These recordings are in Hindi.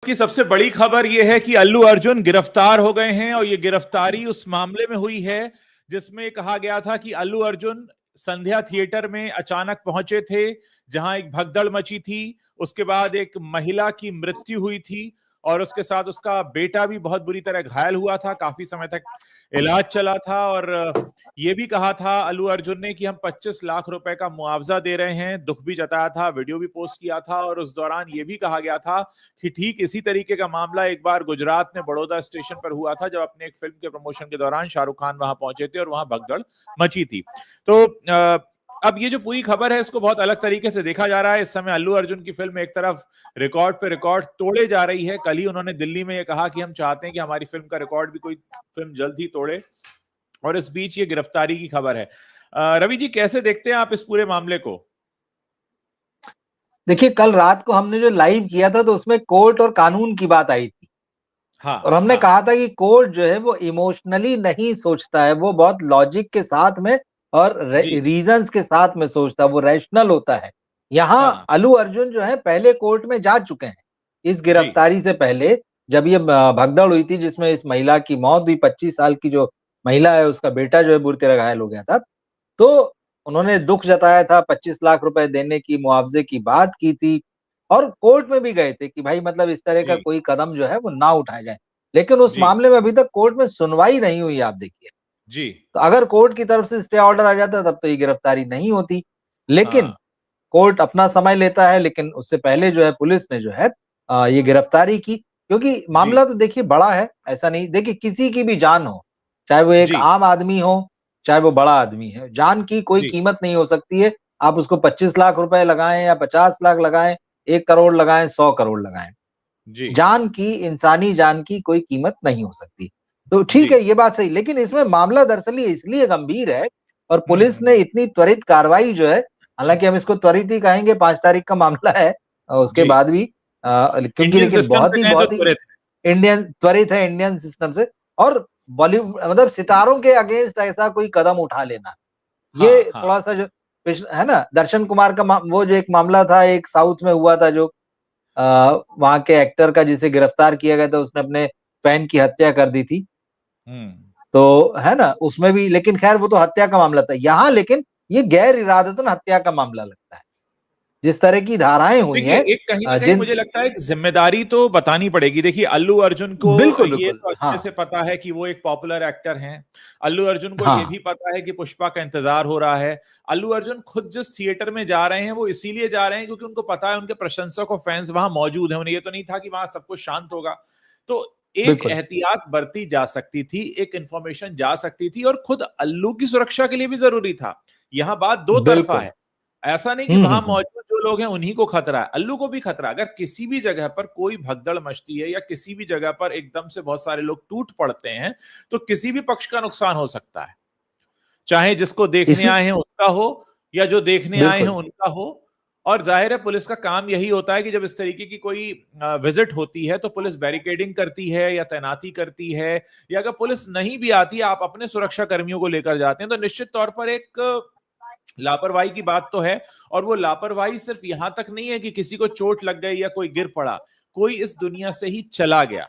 की सबसे बड़ी खबर यह है कि अल्लू अर्जुन गिरफ्तार हो गए हैं और ये गिरफ्तारी उस मामले में हुई है जिसमें कहा गया था कि अल्लू अर्जुन संध्या थिएटर में अचानक पहुंचे थे, जहां एक भगदड़ मची थी। उसके बाद एक महिला की मृत्यु हुई थी और उसके साथ उसका बेटा भी बहुत बुरी तरह घायल हुआ था। काफी समय तक इलाज चला था और ये भी कहा था अल्लू अर्जुन ने कि हम 25 लाख रुपए का मुआवजा दे रहे हैं। दुख भी जताया था, वीडियो भी पोस्ट किया था और उस दौरान ये भी कहा गया था कि ठीक इसी तरीके का मामला एक बार गुजरात में बड़ौदा स्टेशन पर हुआ था, जब अपने एक फिल्म के प्रमोशन के दौरान शाहरुख खान वहां पहुंचे थे और वहां भगदड़ मची थी। तो अब ये जो पूरी खबर है इसको बहुत अलग तरीके से देखा जा रहा है। इस समय अल्लू अर्जुन की फिल्म एक तरफ रिकॉर्ड पे रिकॉर्ड तोड़े जा रही है। कल ही उन्होंने दिल्ली में ये कहा कि हम चाहते हैं कि हमारी फिल्म का रिकॉर्ड भी कोई फिल्म जल्द ही तोड़े, और इस बीच ये गिरफ्तारी की खबर है। रवि जी, कैसे देखते हैं आप इस पूरे मामले को? देखिए, कल रात को हमने जो लाइव किया था तो उसमें कोर्ट और कानून की बात आई थी। हाँ, और हमने हाँ, कहा था कि कोर्ट जो है वो इमोशनली नहीं सोचता है, वो बहुत लॉजिक के साथ में और जी, रीजंस के साथ में सोचता है, वो रैशनल होता है। यहाँ हाँ, अल्लू अर्जुन जो है पहले कोर्ट में जा चुके हैं इस जी, गिरफ्तारी से पहले। जब ये भगदड़ हुई थी जिसमें इस महिला की मौत हुई, 25 साल की जो महिला है उसका बेटा जो है बुरी तरह घायल हो गया था, तो उन्होंने दुख जताया था, 25 लाख रुपए देने की, मुआवजे की बात की थी और कोर्ट में भी गए थे कि भाई मतलब इस तरह का जी, कोई कदम जो है वो ना उठाया जाए। लेकिन उस जी, मामले में अभी तक कोर्ट में सुनवाई नहीं हुई, आप देखिए। जी, तो अगर कोर्ट की तरफ से स्टे ऑर्डर आ जाता तब तो ये गिरफ्तारी नहीं होती। लेकिन हाँ, कोर्ट अपना समय लेता है, लेकिन उससे पहले जो है पुलिस ने जो है ये गिरफ्तारी की, क्योंकि जी, मामला तो देखिए बड़ा है। ऐसा नहीं, देखिए किसी की भी जान हो, चाहे वो एक जी, आम आदमी हो, चाहे वो बड़ा आदमी है, जान की कोई जी, कीमत नहीं हो सकती है। आप उसको 25 लाख रुपए लगाएं या 50 लाख लगाएं, 1 करोड़ लगाएं, 100 करोड़ लगाएं, जी, जान की, इंसानी जान की कोई कीमत नहीं हो सकती। तो ठीक जी, है, ये बात सही, लेकिन इसमें मामला दरअसल ये इसलिए गंभीर है और हम्म, पुलिस ने इतनी त्वरित कार्रवाई जो है, हालांकि हम इसको त्वरित ही कहेंगे, 5 तारीख का मामला है, उसके जी। बाद भी क्योंकि इंडियन लेकिन सिस्टम से कहें तो बहुत ही त्वरित है। इंडियन त्वरित है इंडियन सिस्टम से। और बॉलीवुड मतलब सितारों के अगेंस्ट ऐसा कोई कदम उठा लेना, ये हाँ, हाँ, थोड़ा सा जो है ना, दर्शन कुमार का वो जो एक मामला था, एक साउथ में हुआ था, जो वहां के एक्टर का जिसे गिरफ्तार किया गया था, उसने अपने फैन की हत्या कर दी थी। हम्म। तो है ना, उसमें भी, लेकिन खैर वो तो हत्या का मामला था। यहाँ लेकिन ये गैर इरादतन हत्या का मामला लगता है, जिस तरह की धाराएं हुई देखिए, हैं एक कहीं ना कहीं जिन मुझे लगता है एक जिम्मेदारी तो बतानी पड़ेगी। देखिए, अल्लू अर्जुन को बिल्कुल ये बिल्कुल, तो हाँ अच्छे से पता है कि वो एक पॉपुलर एक्टर हैं। अल्लू अर्जुन को ये हाँ, भी पता है कि पुष्पा का इंतजार हो रहा है। अल्लू अर्जुन खुद जिस थिएटर में जा रहे हैं वो इसीलिए जा रहे हैं क्योंकि उनको पता है उनके प्रशंसक और फैंस वहां मौजूद हैं। उन्हें ये तो नहीं था कि वहां सब कुछ शांत होगा। तो एक बिल्कुल, एहतियात बरती जा सकती थी, एक इंफॉर्मेशन जा सकती थी, और खुद अल्लू की सुरक्षा के लिए भी जरूरी था। यहां बात दो तरफा बिल्कुल, है। ऐसा नहीं कि वहां हम्म। मौजूद जो लोग हैं उन्हीं को खतरा है, अल्लू को भी खतरा। अगर किसी भी जगह पर कोई भगदड़ मचती है या किसी भी जगह पर एकदम से बहुत सारे लोग टूट पड़ते हैं तो किसी भी पक्ष का नुकसान हो सकता है, चाहे जिसको देखने इसी आए हैं उसका हो या जो देखने आए हैं बिल्कुल, उनका हो। और जाहिर है पुलिस का काम यही होता है कि जब इस तरीके की कोई विजिट होती है तो पुलिस बैरिकेडिंग करती है या तैनाती करती है, या अगर पुलिस नहीं भी आती, आप अपने सुरक्षा कर्मियों को लेकर जाते हैं, तो निश्चित तौर पर एक लापरवाही की बात तो है। और वो लापरवाही सिर्फ यहां तक नहीं है कि किसी को चोट लग गई या कोई गिर पड़ा, कोई इस दुनिया से ही चला गया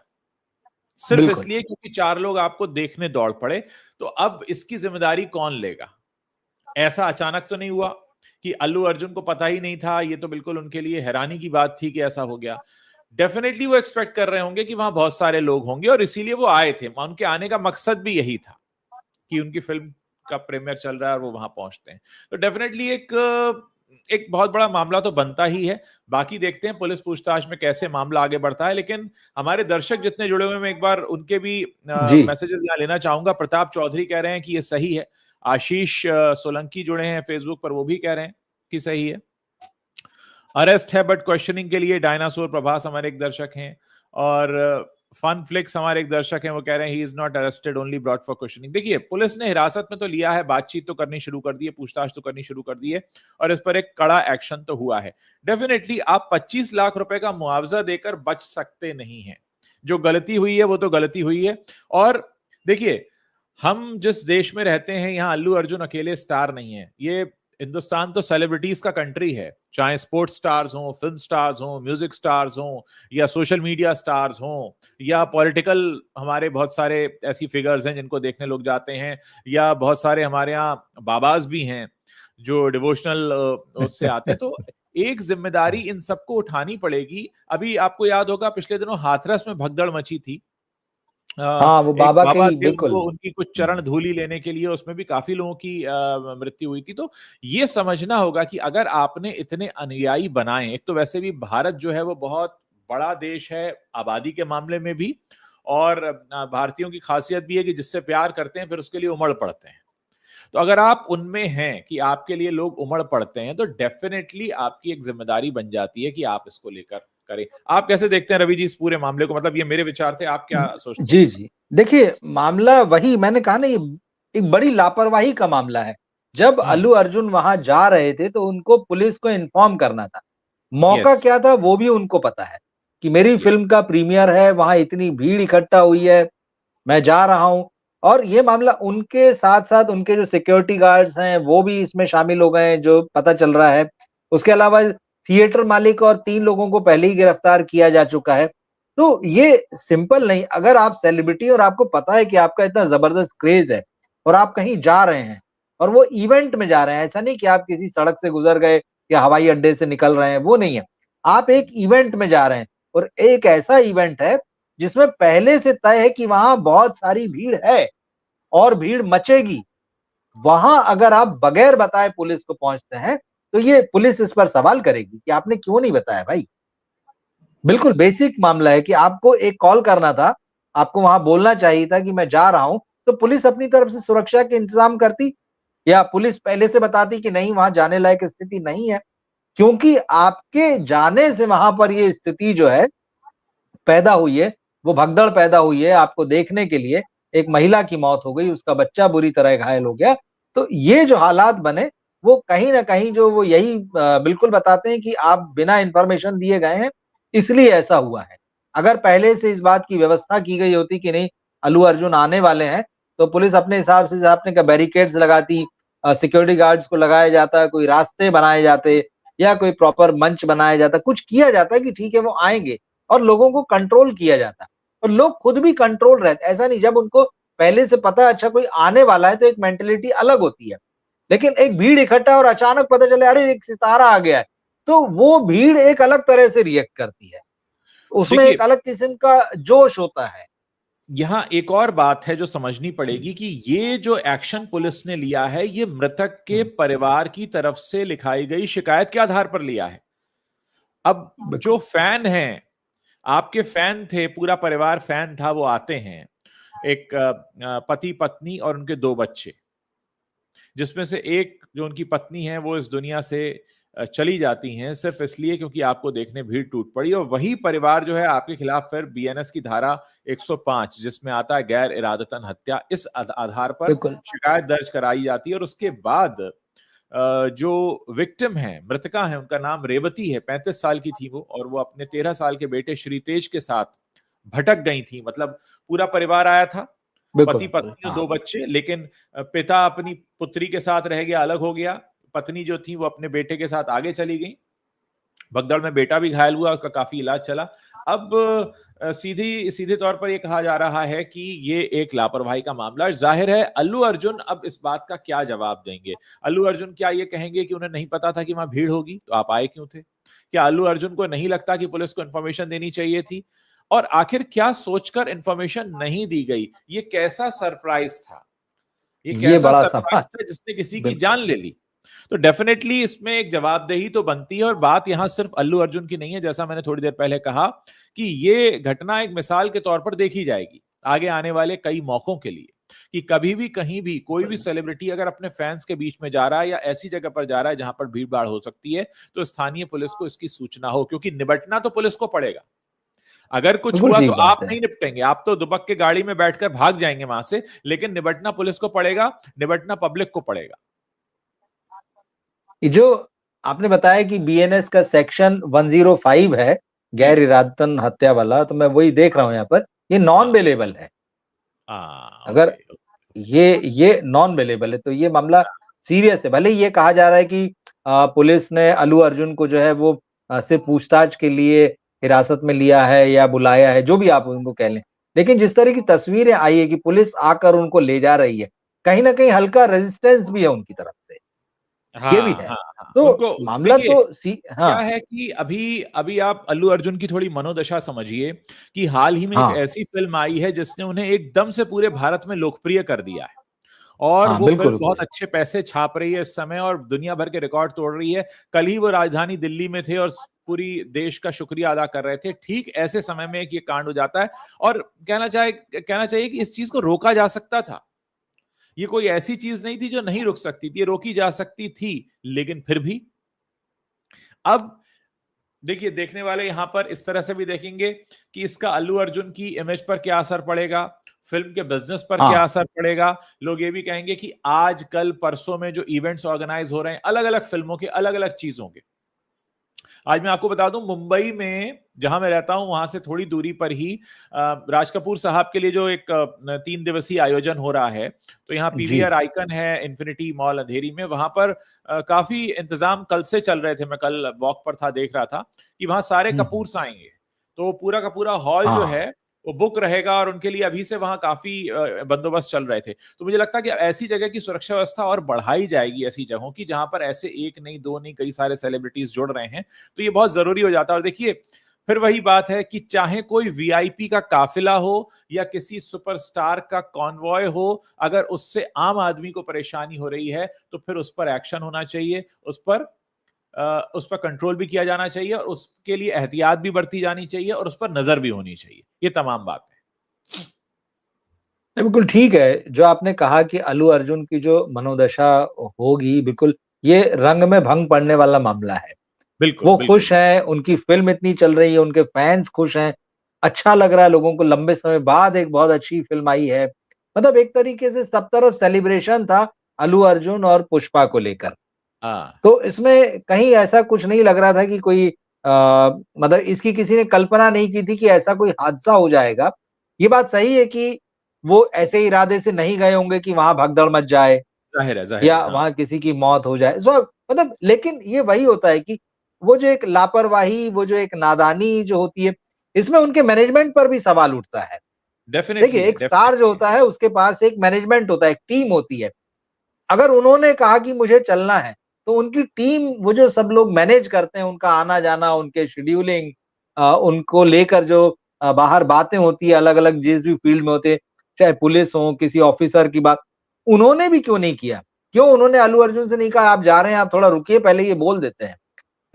सिर्फ बिल्कुल, इसलिए क्योंकि चार लोग आपको देखने दौड़ पड़े। तो अब इसकी जिम्मेदारी कौन लेगा? ऐसा अचानक तो नहीं हुआ कि अल्लू अर्जुन को पता ही नहीं था। ये तो बिल्कुल उनके लिए हैरानी की बात थी कि ऐसा हो गया। डेफिनेटली वो एक्सपेक्ट कर रहे होंगे कि वहां बहुत सारे लोग होंगे और इसीलिए वो आए थे। उनके आने का मकसद भी यही था कि उनकी फिल्म का प्रीमियर चल रहा है और वो वहां पहुंचते हैं। तो डेफिनेटली एक एक बहुत बड़ा मामला तो बनता ही है। बाकी देखते हैं पुलिस पूछताछ में कैसे मामला आगे बढ़ता है। लेकिन हमारे दर्शक जितने जुड़े हुए हैं, मैं एक बार उनके भी जी, मैसेजेस यहाँ लेना चाहूंगा। प्रताप चौधरी कह रहे हैं कि ये सही है। आशीष सोलंकी जुड़े हैं फेसबुक पर, वो भी कह रहे हैं कि सही है। अरेस्ट है बट क्वेश्चनिंग के लिए डायनासोर प्रभास हमारे एक दर्शक हैं। और फन फ्लिक्स हमारे एक दर्शक हैं, वो कह रहे हैं he is not arrested, only brought for questioning. देखिए, पुलिस ने हिरासत में तो लिया है, बातचीत तो करनी शुरू कर दी है, पूछताछ तो करनी शुरू कर दी है और इस पर एक कड़ा एक्शन तो हुआ है। डेफिनेटली आप 25 लाख रुपए का मुआवजा देकर बच सकते नहीं हैं। जो गलती हुई है वो तो गलती हुई है। और देखिए, हम जिस देश में रहते हैं यहां अल्लू अर्जुन अकेले स्टार नहीं है। ये हिंदुस्तान तो सेलिब्रिटीज का कंट्री है, चाहे स्पोर्ट्स स्टार्स हों, फिल्म स्टार्स हों, म्यूजिक स्टार्स हों, या सोशल मीडिया स्टार्स हों, या पॉलिटिकल, हमारे बहुत सारे ऐसी फिगर्स हैं जिनको देखने लोग जाते हैं, या बहुत सारे हमारे यहाँ बाबाज भी हैं जो डिवोशनल उससे आते हैं। तो एक जिम्मेदारी इन सबको उठानी पड़ेगी। अभी आपको याद होगा पिछले दिनों हाथरस में भगदड़ मची थी, हाँ, वो एक बाबा के बाबा ही थे, बिल्कुल। उनको उनकी कुछ चरण धूलि लेने के लिए उसमें भी काफी लोगों की मृत्यु हुई थी। तो ये समझना होगा कि अगर आपने इतने अनुयायी बनाए, एक तो वैसे भी भारत जो है वो बहुत बड़ा देश है आबादी के मामले में भी, और भारतीयों की खासियत भी है कि जिससे प्यार करते हैं फिर उसके लिए उमड़ पड़ते हैं। तो अगर आप उनमें हैं कि आपके लिए लोग उमड़ पड़ते हैं, तो डेफिनेटली आपकी एक जिम्मेदारी बन जाती है कि आप इसको लेकर करें। आप कैसे देखते हैं रवि जी इस पूरे मामले को? मतलब ये मेरे विचार थे, आप क्या सोचते हैं जी, इस पर? जी। देखिए, मामला वही मैंने कहा ना, ये एक बड़ी लापरवाही का मामला है। जब हम्म। अल्लू अर्जुन वहाँ जा रहे थे तो उनको पुलिस को इन्फॉर्म करना था। मौका यस। क्या था वो भी उनको पता है कि मेरी यस। फ़िल्म का प्रीमियर है, वहाँ इतनी भीड़ इकट्ठा हुई है, मैं जा रहा हूँ। और ये मामला उनके साथ-साथ उनके जो सिक्योरिटी गार्ड्स हैं, वो भी इसमें शामिल हो गए हैं, जो पता चल रहा है। उसके अलावा थिएटर मालिक और 3 लोगों को पहले ही गिरफ्तार किया जा चुका है। तो ये सिंपल नहीं, अगर आप सेलिब्रिटी और आपको पता है कि आपका इतना ज़बरदस्त क्रेज़ है और आप कहीं जा रहे हैं और वो इवेंट में जा रहे हैं, ऐसा नहीं कि आप किसी सड़क से गुज़र गए या हवाई अड्डे से निकल रहे हैं, वो नहीं है। आप एक इवेंट में जा रहे हैं और एक ऐसा इवेंट है जिसमें पहले से तय है कि वहाँ बहुत सारी भीड़ है और भीड़ मचेगी। वहाँ अगर आप बगैर बताए पुलिस को पहुँचते हैं, तो ये पुलिस इस पर सवाल करेगी कि आपने क्यों नहीं बताया भाई? बिल्कुल बेसिक मामला है कि आपको एक कॉल करना था, आपको वहाँ बोलना चाहिए था कि मैं जा रहा हूँ, तो पुलिस अपनी तरफ से सुरक्षा के इंतज़ाम करती या पुलिस पहले से बताती कि नहीं वहाँ जाने लायक स्थिति नहीं है। क्योंकि आपके जाने से वहाँ पर ये स्थिति जो है पैदा हुई है, वो भगदड़ पैदा हुई है आपको देखने के लिए, एक महिला की मौत हो गई, उसका बच्चा बुरी तरह घायल हो गया। तो ये जो हालात बने, वो कहीं न कहीं जो वो यही बिल्कुल बताते हैं कि आप बिना इन्फॉर्मेशन दिए गए हैं, इसलिए ऐसा हुआ है। अगर पहले से इस बात की व्यवस्था की गई होती कि नहीं, अल्लू अर्जुन आने वाले हैं, तो पुलिस अपने हिसाब से आपने कहा बैरिकेड्स लगाती, सिक्योरिटी गार्ड्स को लगाया जाता, कोई रास्ते बनाए जाते या कोई प्रॉपर मंच बनाया जाता, कुछ किया जाता कि ठीक है वो आएँगे। और लोगों को कंट्रोल किया जाता और लोग खुद भी कंट्रोल रहते, ऐसा नहीं जब उनको पहले से पता है अच्छा कोई आने वाला है तो एक मेंटालिटी अलग होती है। लेकिन एक भीड़ इकट्ठा और अचानक पता चले अरे एक सितारा आ गया है, तो वो भीड़ एक अलग तरह से रिएक्ट करती है। उसमें देखिए, एक अलग किस्म का जोश होता है। यहां एक और बात है जो समझनी पड़ेगी कि ये जो एक्शन पुलिस ने लिया है, ये मृतक के हुँ, परिवार की तरफ से लिखाई गई शिकायत के आधार पर लिया है। अब जो बिल्कुल, फैन हैं, आपके फैन थे, पूरा परिवार फैन था, वो आते हैं, एक पति पत्नी और उनके 2 बच्चे, जिसमें से एक जो उनकी पत्नी है वो इस दुनिया से चली जाती हैं सिर्फ इसलिए क्योंकि आपको देखने भीड़ टूट पड़ी, और वही परिवार जो है आपके खिलाफ फिर बीएनएस की धारा 105 जिसमें आता है गैर इरादतन हत्या, इस आधार पर बिल्कुल। शिकायत दर्ज कराई जाती है। और उसके बाद जो विक्टिम है, मृतका है, उनका नाम रेवती है, 35 साल की थी वो, और वो अपने 13 साल के बेटे श्रीतेज के साथ भटक गई थी। मतलब पूरा परिवार आया था, बिल्कुल, पति बिल्कुल। पत्नी और हाँ, 2 बच्चे, लेकिन पिता अपनी पुत्री के साथ रह गया, अलग हो गया, पत्नी जो थी वो अपने बेटे के साथ आगे चली गई। भगदड़ में बेटा भी घायल हुआ, उसका काफी इलाज चला। अब सीधे तौर पर यह कहा जा रहा है कि ये एक लापरवाही का मामला है। जाहिर है अल्लू अर्जुन अब इस बात का क्या जवाब देंगे? अल्लू अर्जुन क्या ये कहेंगे कि उन्हें नहीं पता था कि वहां भीड़ होगी, तो आप आए क्यों थे? क्या अल्लू अर्जुन को नहीं लगता कि पुलिस को इंफॉर्मेशन देनी चाहिए थी? और आखिर क्या सोचकर इंफॉर्मेशन नहीं दी गई? ये कैसा सरप्राइज था? ये ये कैसा बड़ा सरप्राइज सवाल था जिसने किसी की बिल्कुल। जान ले ली? तो डेफिनेटली इसमें एक जवाबदेही तो बनती है, और बात यहां सिर्फ अल्लू अर्जुन की नहीं है, जैसा मैंने थोड़ी देर पहले कहा कि ये घटना एक मिसाल के तौर पर देखी जाएगी आगे आने वाले कई मौकों के लिए, कि कभी भी कहीं भी कोई भी सेलिब्रिटी अगर अपने फैंस के बीच में जा रहा है या ऐसी जगह पर जा रहा है जहां पर भीड़ भाड़ हो सकती है, तो स्थानीय पुलिस को इसकी सूचना हो, क्योंकि निपटना तो पुलिस को पड़ेगा। अगर कुछ बिल्कुल हुआ तो ठीक बात आप है। नहीं निपटेंगे, आप तो दुबक के गाड़ी में बैठकर भाग जाएंगे वहां से, लेकिन निपटना पुलिस को पड़ेगा, निपटना पब्लिक को पड़ेगा। ये जो आपने बताया कि बीएनएस का सेक्शन 105 है, जी। गैर इरादतन हत्या वाला, तो मैं वही देख रहा हूँ यहाँ पर, ये हाँ। नॉन बेलेबल है। हाँ, अगर ओके। ये नॉन बेलेबल है, तो ये मामला सीरियस है। भले ही ये कहा जा रहा है कि पुलिस ने अल्लू अर्जुन को जो है वो सिर्फ पूछताछ के लिए हिरासत में लिया है या बुलाया है, जो भी आप उनको कह लें। लेकिन जिस तरह की तस्वीरें आई है कि पुलिस आकर उनको ले जा रही है, कहीं न कहीं हल्का रेजिस्टेंस भी है उनकी तरफ से, ये भी हाँ, है। हाँ, हाँ। तो उनको मामला देखिए, तो क्या हाँ, है कि अभी अभी आप अल्लू अर्जुन की थोड़ी मनोदशा समझिए कि हाल ही में एक हाँ, ऐसी फिल्म आई है जिसने उन्हें एकदम से पूरे भारत में लोकप्रिय कर दिया है। और हाँ, वो बिल्कुल, फिल्म बहुत बिल्कुल। अच्छे पैसे छाप रही है इस समय और दुनिया भर के रिकॉर्ड तोड़ रही है। कल ही वो राजधानी दिल्ली में थे और पूरी देश का शुक्रिया अदा कर रहे थे। ठीक ऐसे समय में एक ये कांड हो जाता है और कहना चाहिए कि इस चीज को रोका जा सकता था। ये कोई ऐसी चीज नहीं थी जो नहीं रुक सकती थी, ये रोकी जा सकती थी, लेकिन फिर भी अब देखिए, देखने वाले यहां पर इस तरह से भी देखेंगे कि इसका अल्लू अर्जुन की इमेज पर क्या असर पड़ेगा, फिल्म के बिजनेस पर क्या हाँ, असर पड़ेगा। लोग ये भी कहेंगे कि आज कल परसों में जो इवेंट्स ऑर्गेनाइज हो रहे हैं अलग अलग फिल्मों के, अलग अलग चीजों के। आज मैं आपको बता दूं, मुंबई में जहां मैं रहता हूं वहां से थोड़ी दूरी पर ही राज कपूर साहब के लिए जो एक 3 दिवसीय आयोजन हो रहा है, तो यहाँ जी। पीवीआर आइकन है इन्फिनिटी मॉल अंधेरी में, वहां पर काफी इंतजाम कल से चल रहे थे। मैं कल वॉक पर था, देख रहा था कि वहां सारे हुँ, हुँ। कपूर्स आएंगे, तो पूरा का पूरा हॉल जो हाँ, है वो बुक रहेगा और उनके लिए अभी से वहां काफी बंदोबस्त चल रहे थे। तो मुझे लगता है कि ऐसी जगह की सुरक्षा व्यवस्था और बढ़ाई जाएगी, ऐसी जगहों की जहां पर ऐसे एक नहीं, दो नहीं, कई सारे सेलिब्रिटीज जुड़ रहे हैं, तो ये बहुत जरूरी हो जाता है। और देखिए, फिर वही बात है कि चाहे कोई वीआईपी का काफिला हो या किसी सुपरस्टार का कॉन्वॉय हो, अगर उससे आम आदमी को परेशानी हो रही है तो फिर उस पर एक्शन होना चाहिए, उस पर कंट्रोल भी किया जाना चाहिए और उसके लिए एहतियात भी बरती जानी चाहिए और उस पर नजर भी होनी चाहिए। ये तमाम बात है। नहीं, बिल्कुल ठीक है, जो आपने कहा कि अल्लू अर्जुन की जो मनोदशा होगी, बिल्कुल ये रंग में भंग पड़ने वाला मामला है। बिल्कुल, वो बिल्कुल, खुश हैं, उनकी फ़िल्म इतनी चल रही है, उनके फैन्स खुश हैं, अच्छा लग रहा है लोगों को, लंबे समय बाद एक बहुत अच्छी फ़िल्म आई है। मतलब एक तरीके से सब तरफ सेलिब्रेशन था अल्लू अर्जुन और पुष्पा को लेकर। हाँ, तो इसमें कहीं ऐसा कुछ नहीं लग रहा था कि कोई मतलब इसकी किसी ने कल्पना नहीं की थी कि ऐसा कोई हादसा हो जाएगा। ये बात सही है कि वो ऐसे इरादे से नहीं गए होंगे कि वहाँ भगदड़ मच जाए जाहिर है, या हाँ, वहाँ किसी की मौत हो जाए। सो मतलब लेकिन ये वही होता है कि वो जो एक लापरवाही, वो जो एक नादानी जो होती है, इसमें उनके मैनेजमेंट पर भी सवाल उठता है। देखिए, एक स्टार जो डेफिनेटली, होता है उसके पास एक मैनेजमेंट होता है, एक टीम होती है। अगर उन्होंने कहा कि मुझे चलना है, तो उनकी टीम वो जो सब लोग मैनेज करते हैं, उनका आना-जाना, उनके शेड्यूलिंग उनको लेकर जो बाहर बातें होती है अलग-अलग जिस भी फील्ड में होते हैं, चाहे पुलिस हो, किसी ऑफिसर की बात, उन्होंने भी क्यों नहीं किया? क्यों उन्होंने अल्लू अर्जुन से नहीं कहा आप जा रहे हैं, आप थोड़ा रुकिए पहले ये बोल देते हैं।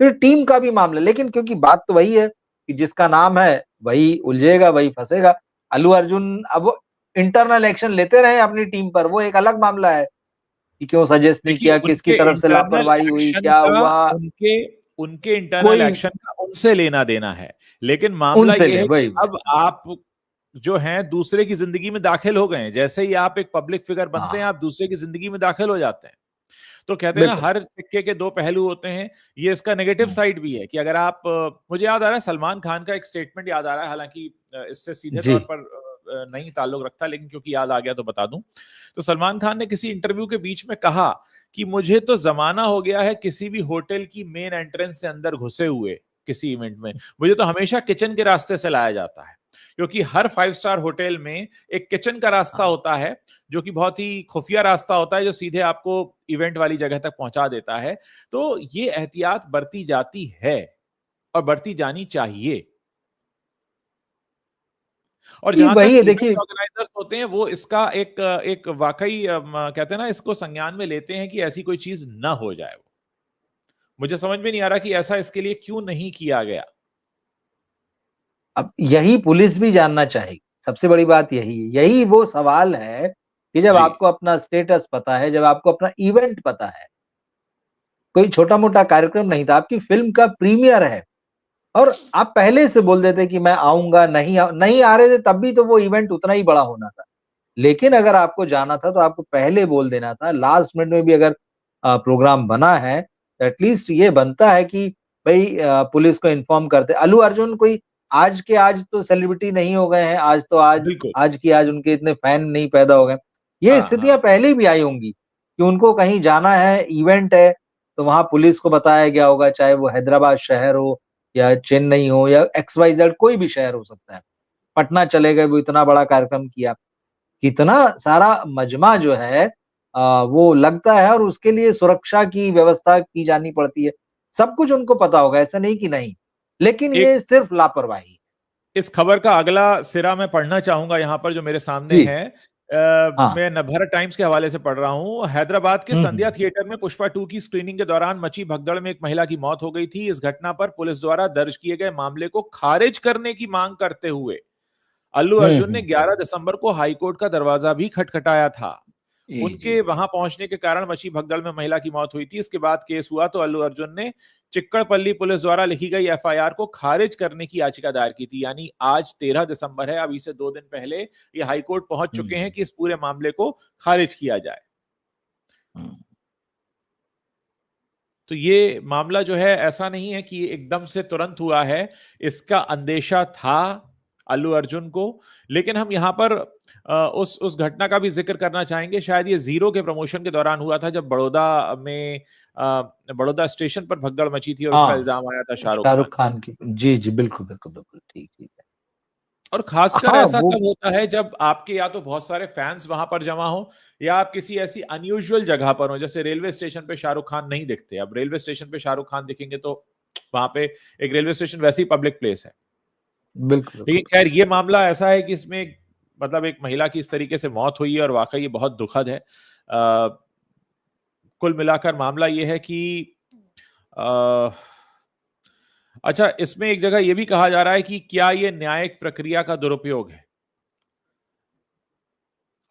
फिर टीम का भी मामला लेकिन क्योंकि बात तो वही है कि जिसका नाम है, वही उलझेगा, वही फँसेगा। अल्लू अर्जुन अब वो इंटरनल एक्शन लेते रहे अपनी टीम पर, वो एक अलग मामला है। कि क्यों सजेस्ट नहीं देखिए, किया, किसकी तरफ से लापरवाही हुई, क्या हुआ? उनके उनके इंटरनल कोई एक्शन का उनसे लेना देना है, लेकिन मामला उनसे ये ले है कि वही, वही। अब आप जो हैं दूसरे की जिंदगी में दाखिल हो गए हैं। जैसे ही आप एक पब्लिक फिगर बनते हैं, हाँ, आप दूसरे की जिंदगी में दाखिल हो जाते हैं। तो कहते हैं ना, बिल्कुल। हर सिक्के के दो पहलू होते हैं। ये इसका नेगेटिव हुँ, साइड भी है कि अगर आप मुझे याद आ रहा है, सलमान खान का एक स्टेटमेंट याद आ रहा है, हालांकि इससे सीधे जी। तौर पर नहीं ताल्लुक रखता, लेकिन क्योंकि याद आ गया तो बता दूं। तो सलमान खान ने किसी इंटरव्यू के बीच में कहा कि मुझे तो जमाना हो गया है किसी भी होटल की मेन एंट्रेंस से अंदर घुसे हुए किसी इवेंट में, मुझे तो हमेशा किचन के रास्ते से लाया जाता है, क्योंकि हर 5 स्टार होटल में एक किचन का रास्ता हाँ, होता है, जो कि बहुत ही खुफिया रास्ता होता है, जो सीधे आपको इवेंट वाली जगह तक पहुंचा देता है। तो ये एहतियात बरती जाती है और बरती जानी चाहिए। और ये जहां तक वही है इवेंट देखिए ऑर्गेनाइजर्स होते हैं, वो इसका एक वाकई कहते हैं ना, इसको संज्ञान में लेते हैं कि ऐसी कोई चीज ना हो जाए। वो मुझे समझ में नहीं आ रहा कि ऐसा इसके लिए क्यों नहीं किया गया। अब यही पुलिस भी जानना चाहेगी, सबसे बड़ी बात यही है। यही वो सवाल है कि जब जी, आपको अपना स्टेटस पता है, जब आपको अपना इवेंट पता है, कोई छोटा-मोटा कार्यक्रम नहीं था, आपकी फ़िल्म का प्रीमियर है और आप पहले से बोल देते कि मैं आऊँगा, नहीं आ रहे थे तब भी तो वो इवेंट उतना ही बड़ा होना था। लेकिन अगर आपको जाना था तो आपको पहले बोल देना था, लास्ट मिनट में भी अगर प्रोग्राम बना है, तो एटलीस्ट ये बनता है कि भई पुलिस को इन्फॉर्म करते। अल्लू अर्जुन कोई आज के आज तो सेलिब्रिटी नहीं हो गए हैं, आज तो आज बिल्कुल। आज की आज उनके इतने फैन नहीं पैदा हो गए। ये हाँ, हाँ, स्थितियाँ पहले भी आई होंगी, कि उनको कहीं जाना है, इवेंट है, तो वहां पुलिस को बताया गया होगा, चाहे वो हैदराबाद शहर हो या चेन्नई हो या XYZ कोई भी शहर हो सकता है। पटना चले गए, वो इतना बड़ा कार्यक्रम किया, कितना सारा मजमा जो है वो लगता है और उसके लिए सुरक्षा की व्यवस्था की जानी पड़ती है। सब कुछ उनको पता होगा, ऐसा नहीं कि नहीं, लेकिन एक ये सिर्फ लापरवाही। इस खबर का अगला सिरा मैं पढ़ना चाहूंगा यहाँ पर जो मेरे सामने जी, है। हाँ। मैं नवभारत टाइम्स के हवाले से पढ़ रहा हूँ। हैदराबाद के संध्या हुँ। थिएटर में पुष्पा 2 की स्क्रीनिंग के दौरान मची भगदड़ में एक महिला की मौत हो गई थी। इस घटना पर पुलिस द्वारा दर्ज किए गए मामले को खारिज करने की मांग करते हुए अल्लू हुँ, अर्जुन ने हुँ। 11 दिसंबर को हाईकोर्ट का दरवाजा भी खटखटाया था। जी, जी। उनके वहां पहुंचने के कारण मची भगदड़ में महिला की मौत हुई थी। इसके बाद केस हुआ तो अल्लू अर्जुन ने चिक्कड़पल्ली पुलिस द्वारा लिखी गई एफआईआर को खारिज करने की याचिका दायर की थी। यानी आज 13 दिसंबर है, अभी से 2 दिन पहले ये हाईकोर्ट पहुंच हुँ, चुके हैं कि इस पूरे मामले को खारिज किया जाए। हुँ। तो ये मामला जो है ऐसा नहीं है कि एकदम से तुरंत हुआ है, इसका अंदेशा था अल्लू अर्जुन को। लेकिन हम यहां पर उस घटना का भी जिक्र करना चाहेंगे। शायद ये जीरो के प्रमोशन के दौरान हुआ था, जब बड़ौदा स्टेशन पर भगदड़ मची थी और उसका हाँ, इल्जाम आया था शाहरुख खान शाहरुख पर। खान की। जी, जी, बिल्कुल, बिल्कुल, बिल्कुल। ठीक, ठीक है। और खासकर हाँ, ऐसा वो तब होता है जब आपके या तो बहुत सारे फैंस वहां पर जमा हो, या आप किसी ऐसी अनयूजुअल जगह पर हो। जैसे रेलवे स्टेशन पे शाहरुख खान नहीं दिखते, अब रेलवे स्टेशन पे शाहरुख खान दिखेंगे तो वहां पे, एक रेलवे स्टेशन वैसी पब्लिक प्लेस है। बिल्कुल, लेकिन बिल्कुल। खैर ये मामला ऐसा है कि इसमें मतलब एक महिला की इस तरीके से मौत हुई है और वाकई ये बहुत दुखद है। कुल मिलाकर मामला ये है कि अ, अच्छा, इसमें एक जगह यह भी कहा जा रहा है कि क्या यह न्यायिक प्रक्रिया का दुरुपयोग है।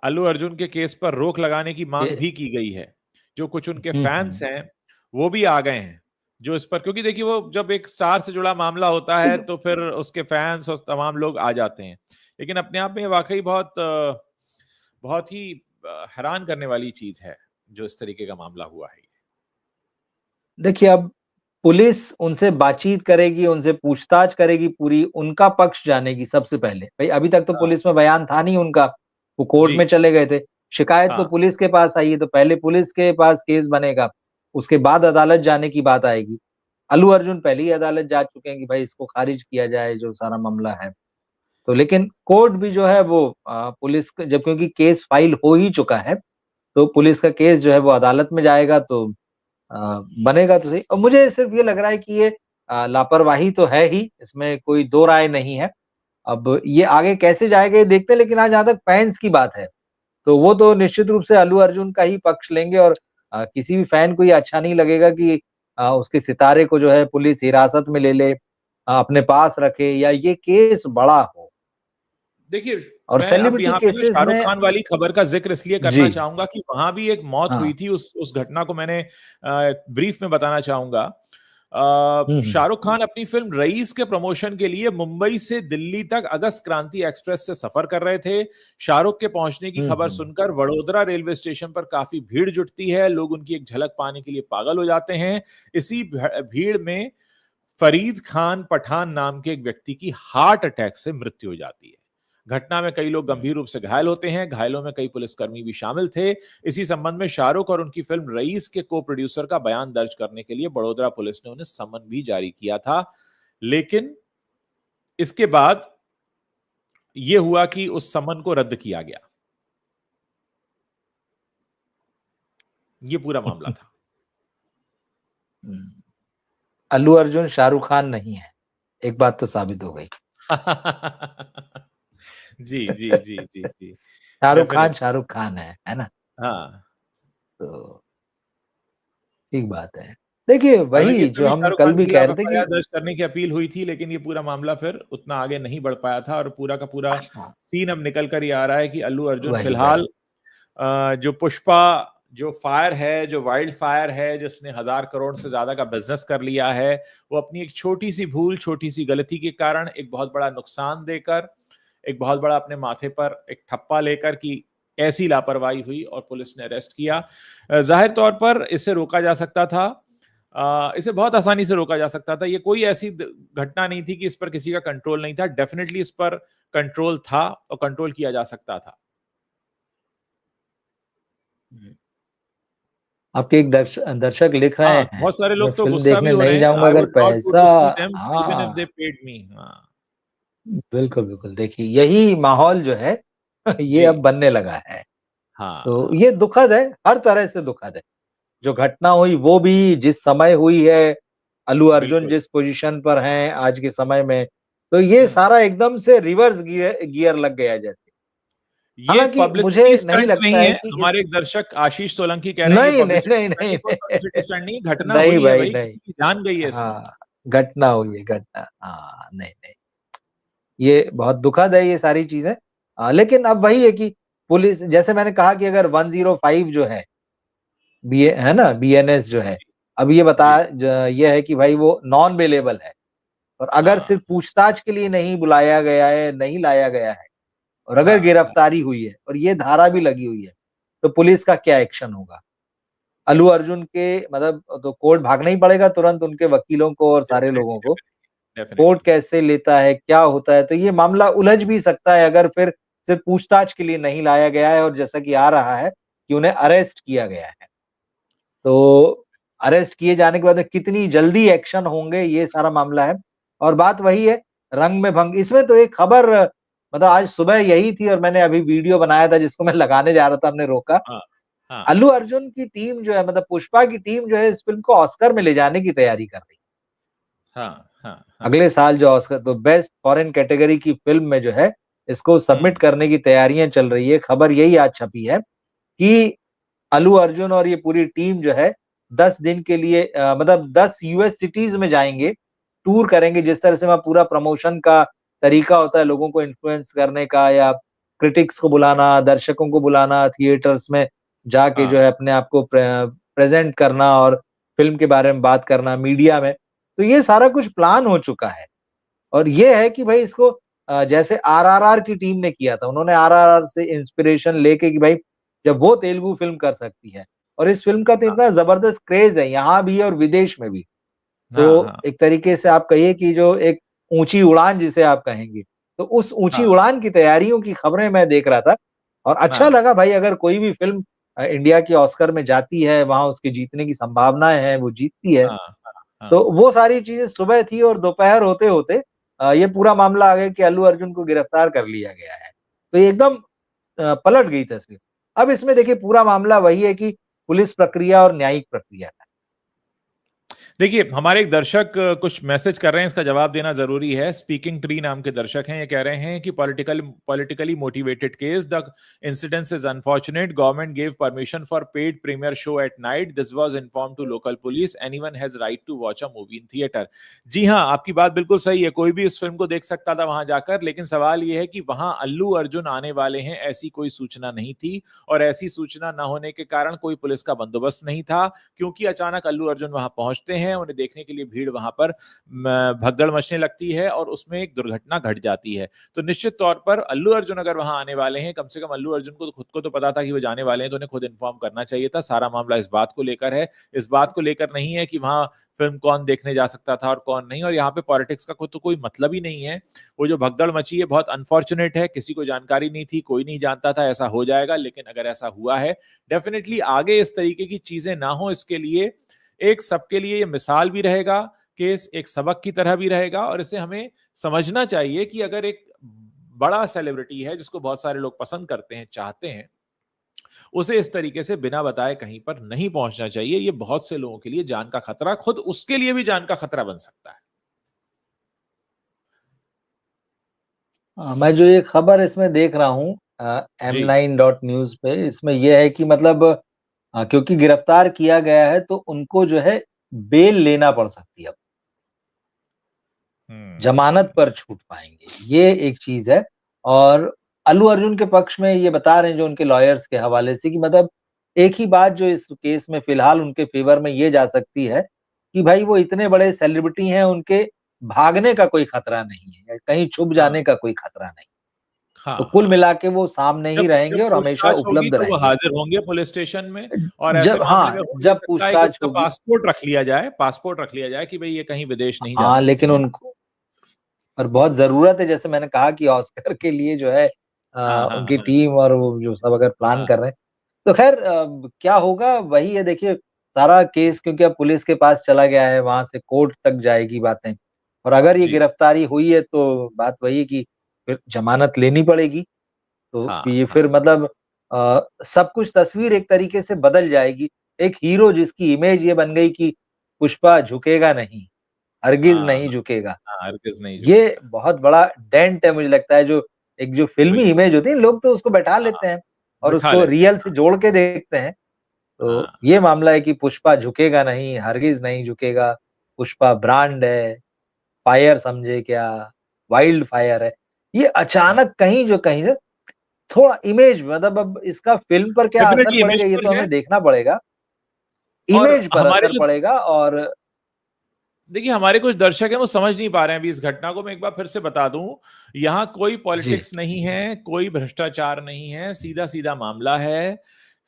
अल्लू अर्जुन के केस पर रोक लगाने की मांग ये भी की गई है। जो कुछ उनके हुँ, फैंस हुँ। हैं, वो भी आ गए हैं। जो इस पर, क्योंकि देखिए वो जब एक स्टार से जुड़ा मामला होता है तो फिर उसके फैंस और तमाम लोग आ जाते हैं। लेकिन अपने आप में ये वाकई बहुत ही हैरान करने वाली चीज है, जो इस तरीके का मामला हुआ है। देखिए, अब पुलिस उनसे बातचीत करेगी, उनसे पूछताछ करेगी पूरी, उनका पक्ष जानेगी सबसे पहले। भई अभी तक तो हाँ, पुलिस में बयान था नहीं उनका, वो कोर्ट जी, में चले गए थे। शिकायत तो हाँ। पुलिस के पास आई है, तो पहले पुलिस के पास केस बनेगा, उसके बाद अदालत जाने की बात आएगी। अल्लू अर्जुन पहले ही अदालत जा चुके हैं कि भाई इसको खारिज किया जाए जो सारा मामला है। तो लेकिन कोर्ट भी जो है वो पुलिस क जब क्योंकि केस फाइल हो ही चुका है, तो पुलिस का केस जो है वो अदालत में जाएगा तो अ, बनेगा तो सही। और मुझे सिर्फ ये लग रहा है कि ये लापरवाही तो है ही, इसमें कोई दो राय नहीं है। अब ये आगे कैसे जाएगा ये देखते हैं, लेकिन आज जहाँ तक फैन्स की बात है, तो वो तो निश्चित रूप से अल्लू अर्जुन का ही पक्ष लेंगे और किसी भी फैन को ये अच्छा नहीं लगेगा कि उसके सितारे को जो है पुलिस हिरासत में ले ले, अपने पास रखे या ये केस बड़ा हो। देखिए, और मैं अब सेलिब्रिटी यहाँ पे ना केसेस शाहरुख में खान वाली खबर का ज़िक्र इसलिए जी, करना चाहूँगा कि वहाँ भी एक मौत हुई हाँ। थी, उस घटना को मैंने ब्रीफ में बताना चाहूँगा। हुँ, हुँ। शाहरुख खान अपनी फ़िल्म रईस के प्रमोशन के लिए मुंबई से दिल्ली तक अगस्त क्रांति एक्सप्रेस से सफ़र कर रहे थे। शाहरुख के पहुँचने की हुँ, खबर हुँ। सुनकर वडोदरा रेलवे स्टेशन पर काफ़ी भीड़ जुटती है, लोग उनकी एक झलक पाने के लिए पागल हो जाते हैं। इसी भीड़ में फरीद खान पठान नाम के एक व्यक्ति की हार्ट अटैक से मृत्यु हो जाती है। घटना में कई लोग हुँ। गंभीर रूप से घायल होते हैं, घायलों में कई पुलिसकर्मी भी शामिल थे। इसी संबंध में शाहरुख और उनकी फिल्म रईस के को प्रोड्यूसर का बयान दर्ज करने के लिए बड़ोदरा पुलिस ने उन्हें समन भी जारी किया था। लेकिन इसके बाद यह हुआ कि उस समन को रद्द किया गया। यह पूरा मामला था। हुँ। अल्लू अर्जुन शाहरुख खान नहीं है, एक बात तो साबित हो गई। जी, जी, जी, जी, जी। डेफिनिटली। शाहरुख खान है ना? हाँ। तो ठीक बात है। देखिए हालाँकि वही इसमें जो भी हम शाहरुख कल खान के भी कह खिलाफ रहे थे एफआईआर कि दर्ज करने की अपील हुई थी, लेकिन ये पूरा मामला फिर उतना आगे नहीं बढ़ पाया था और पूरा का पूरा हाँ, सीन अब निकल कर ये आ रहा है कि अल्लू अर्जुन वही, फिलहाल वही। जो पुष्पा, जो फायर है, जो वाइल्ड फायर है, जिसने 1000 करोड़ से ज्यादा का बिजनेस कर लिया है, वो अपनी एक छोटी-सी भूल, छोटी-सी गलती के कारण एक बहुत बड़ा नुकसान देकर, एक बहुत बड़ा अपने माथे पर एक ठप्पा लेकर कि ऐसी लापरवाही हुई और पुलिस ने अरेस्ट किया। ज़ाहिर तौर पर इसे रोका जा सकता था। इसे बहुत आसानी से रोका जा सकता था। ये कोई ऐसी घटना नहीं थी कि इस पर किसी का कंट्रोल नहीं था। डेफिनिटली इस पर कंट्रोल था और कंट्रोल किया जा सकता था। हुँ। आपके एक दर्शक लिख रहे हाँ, हैं, बहुत सारे मैं लोग तो फिल्म गुस्सा भी देखने हो रहे नहीं हैं, जाऊंगा आई अगर वुड नॉट गो पैसा। To see them even if they हाँ, पेड मी। हाँ बिल्कुल बिल्कुल, देखिए यही माहौल जो है ये जी। अब बनने लगा है। हाँ तो हाँ ये दुखद है, हर तरह से दुखद है। जो घटना हुई वो भी जिस समय हुई है, अल्लू अर्जुन बिल्कुल। जिस पोजीशन पर हैं आज के समय में, तो ये हम्म। सारा एकदम से रिवर्स गियर गियर लग गया जैसे। ये हालांकि मुझे पब्लिसिटी नहीं स्टंट लगता नहीं है है, कि इस हमारे एक दर्शक आशीष सोलंकी कह रहे हैं ये नहीं नहीं पब्लिसिटी नहीं स्टंट, नहीं ये कोई पब्लिसिटी नहीं, स्टंट नहीं, घटना नहीं हुई है भाई भाई, नहीं। किसी की जान गई है इसमें। हाँ, घटना हुई है, घटना, हाँ, नहीं नहीं, ये बहुत दुखद है ये सारी चीजें। लेकिन अब वही है कि पुलिस, जैसे मैंने कहा कि अगर 105 जो है, बी है ना, बीएनएस जो है, अब ये जी। ये है कि भाई वो नॉन अवेलेबल है, और अगर हाँ सिर्फ पूछताछ के लिए नहीं बुलाया गया है, नहीं लाया गया है, और अगर हाँ हाँ गिरफ्तारी हुई है और ये धारा भी लगी हुई है, तो पुलिस का क्या एक्शन होगा? अल्लू अर्जुन के मतलब तो कोर्ट भागना ही पड़ेगा तुरंत, उनके वकीलों को और सारे लोगों को। Definitely court definitely. कैसे लेता है, क्या होता है, तो ये मामला उलझ भी सकता है अगर फिर सिर्फ पूछताछ के लिए नहीं लाया गया है, और जैसा कि आ रहा है कि उन्हें अरेस्ट किया गया है। तो अरेस्ट किए जाने के बाद में कितनी जल्दी एक्शन होंगे, ये सारा मामला है। और बात वही है, रंग में भंग। इसमें तो एक खबर मतलब आज सुबह यही थी, और मैंने अभी वीडियो बनाया था जिसको मैं लगाने जा रहा था, हमने रोका। हाँ हाँ अल्लू अर्जुन की टीम जो है, मतलब पुष्पा की टीम जो है, इस फिल्म को ऑस्कर में ले जाने की तैयारी कर रही है। हाँ हाँ हाँ। अगले साल जो ऑस्कर, तो बेस्ट फॉरेन कैटेगरी की फिल्म में जो है, इसको सबमिट हम्म। करने की तैयारियां चल रही है। खबर यही आज छपी है कि अल्लू अर्जुन और ये पूरी टीम जो है 10 दिन के लिए मतलब 10 यूएस सिटीज में जाएंगे, टूर करेंगे। जिस तरह से वहाँ पूरा प्रमोशन का तरीका होता है, लोगों को इन्फ्लुएंस करने का, या क्रिटिक्स को बुलाना, दर्शकों को बुलाना, थिएटर्स में जाके जो हाँ है अपने आप को प्रेजेंट करना और फिल्म के बारे में बात करना मीडिया में। तो ये सारा कुछ प्लान हो चुका है। और ये है कि भाई इसको जैसे आरआरआर की टीम ने किया था, उन्होंने आरआरआर से इंस्पिरेशन लेके कि भाई जब वो तेलुगु फिल्म कर सकती है, और इस फिल्म का तो हाँ इतना जबरदस्त क्रेज है यहाँ भी और विदेश में भी। हाँ तो हाँ एक तरीके से आप कहिए कि जो एक ऊंची उड़ान जिसे आप कहेंगे, तो उस ऊंची हाँ उड़ान की तैयारियों की खबरें मैं देख रहा था। और अच्छा हाँ लगा भाई, अगर कोई भी फिल्म इंडिया की ऑस्कर में जाती है, वहां उसके जीतने की संभावनाएं हैं, वो जीतती है। हाँ हाँ। तो वो सारी चीजें सुबह थी, और दोपहर होते होते ये पूरा मामला आ गया कि अल्लू अर्जुन को गिरफ्तार कर लिया गया है। तो ये एकदम पलट गई तस्वीर। अब इसमें देखिए पूरा मामला वही है कि पुलिस प्रक्रिया और न्यायिक प्रक्रिया का। देखिए हमारे एक दर्शक कुछ मैसेज कर रहे हैं, इसका जवाब देना जरूरी है। स्पीकिंग ट्री नाम के दर्शक हैं, ये कह रहे हैं कि politically motivated case, the incidence is unfortunate, government give permission for paid premiere show at night, this was inform to local police, anyone has right to watch a movie in theatre. जी हाँ, आपकी बात बिल्कुल सही है, कोई भी इस फिल्म को देख सकता था वहां जाकर, लेकिन सवाल यह है कि वहां अल्लू अर्जुन आने वाले हैं ऐसी कोई सूचना नहीं थी, और ऐसी सूचना न होने के कारण कोई पुलिस का बंदोबस्त नहीं था, क्योंकि अचानक अल्लू अर्जुन वहां पहुंचते हैं, उन्हें देखने के लिए भीड़ वहां पर भगदड़ मचने लगती है, और उसमें एक दुर्घटना घट जाती है। तो निश्चित तौर पर अल्लू अर्जुन अगर वहां आने वाले हैं, कम से कम अल्लू अर्जुन को तो खुद को तो पता था कि वो जाने वाले हैं, तो उन्हें खुद इन्फॉर्म करना चाहिए था। सारा मामला इस बात को लेकर है, इस बात को लेकर नहीं है कि वहां फिल्म कौन देखने जा सकता था और कौन नहीं, और यहाँ पे पॉलिटिक्स का तो कोई मतलब ही नहीं है। वो जो भगदड़ मची है बहुत अनफॉर्चुनेट है, किसी को जानकारी नहीं थी, कोई नहीं जानता था ऐसा हो जाएगा, लेकिन अगर ऐसा हुआ है, डेफिनेटली आगे इस तरीके की चीजें ना हो, इसके लिए एक सबके लिए ये मिसाल भी रहेगा, केस एक सबक की तरह भी रहेगा, और इसे हमें समझना चाहिए कि अगर एक बड़ा सेलिब्रिटी है जिसको बहुत सारे लोग पसंद करते हैं, चाहते हैं, उसे इस तरीके से बिना बताए कहीं पर नहीं पहुंचना चाहिए। ये बहुत से लोगों के लिए जान का खतरा, खुद उसके लिए भी जान का खतरा बन सकता है। मैं जो ये खबर इसमें देख रहा हूँ जी। M9.news पे, इसमें यह है कि मतलब क्योंकि गिरफ्तार किया गया है, तो उनको जो है बेल लेना पड़ सकती है, जमानत हम्म। पर छूट पाएंगे, ये एक चीज है। और अल्लू अर्जुन के पक्ष में ये बता रहे हैं जो उनके लॉयर्स के हवाले से, कि मतलब एक ही बात जो इस केस में फिलहाल उनके फेवर में ये जा सकती है कि भाई वो इतने बड़े सेलिब्रिटी हैं, उनके भागने का कोई खतरा नहीं है, या कहीं छुप हाँ जाने का कोई खतरा नहीं। तो हाँ कुल हाँ। मिला के वो सामने जब ही जब रहेंगे और हमेशा पूछताछ होगी उपलब्ध तो वो रहेंगे। हाजिर होंगे पुलिस स्टेशन में, और ऐसे जब मामले में हाँ, हो भी जब सकता है कि पूछताछ उनका होगी। पासपोर्ट रख लिया जाए, पासपोर्ट रख लिया जाए कि भाई ये कहीं विदेश नहीं जा हाँ, सकते लेकिन हैं। उनको और बहुत जरूरत है, जैसे मैंने कहा कि ऑस्कर के लिए जो है हाँ हाँ उनकी हाँ टीम और वो जो सब अगर प्लान हाँ कर रहे हैं, तो खैर क्या होगा वही है, देखिए सारा केस क्योंकि अब पुलिस के पास चला गया है, वहां से कोर्ट तक जाएगी बातें, और अगर ये जी। गिरफ्तारी हुई है तो बात वही है कि फिर जमानत लेनी पड़ेगी। तो हाँ, ये हाँ। फिर मतलब सब कुछ तस्वीर एक तरीके से बदल जाएगी। एक हीरो जिसकी इमेज ये बन गई कि पुष्पा झुकेगा नहीं, हरगिज़ हाँ, नहीं झुकेगा। हाँ, हरगिज़ नहीं ये झुकेगा। बहुत बड़ा डेंट है मुझे लगता है, जो एक जो फ़िल्मी बिल्कुल। इमेज होती है, लोग तो उसको बैठा हाँ, लेते हैं और बिठा उसको लेते हैं। रियल से जोड़ के देखते हैं। तो हाँ, ये मामला है कि पुष्पा झुकेगा नहीं, हरगिज़ नहीं झुकेगा, पुष्पा ब्रांड है, फायर समझे क्या, वाइल्ड फायर है। ये हाँ। अचानक कहीं न थोड़ा इमेज मतलब अब इसका फ़िल्म पर क्या असर डेफ़िनेटली इमेज पड़ेगा ये पर तो है हमें देखना पड़ेगा। और इमेज पर हमारे असर जो पड़ेगा और देखिए, हमारे कुछ दर्शक हैं वो समझ नहीं पा रहे हैं अभी इस घटना को। मैं एक बार फिर से बता दूँ, यहाँ कोई जी। पॉलिटिक्स नहीं है, कोई भ्रष्टाचार नहीं है, सीधा-सीधा मामला है।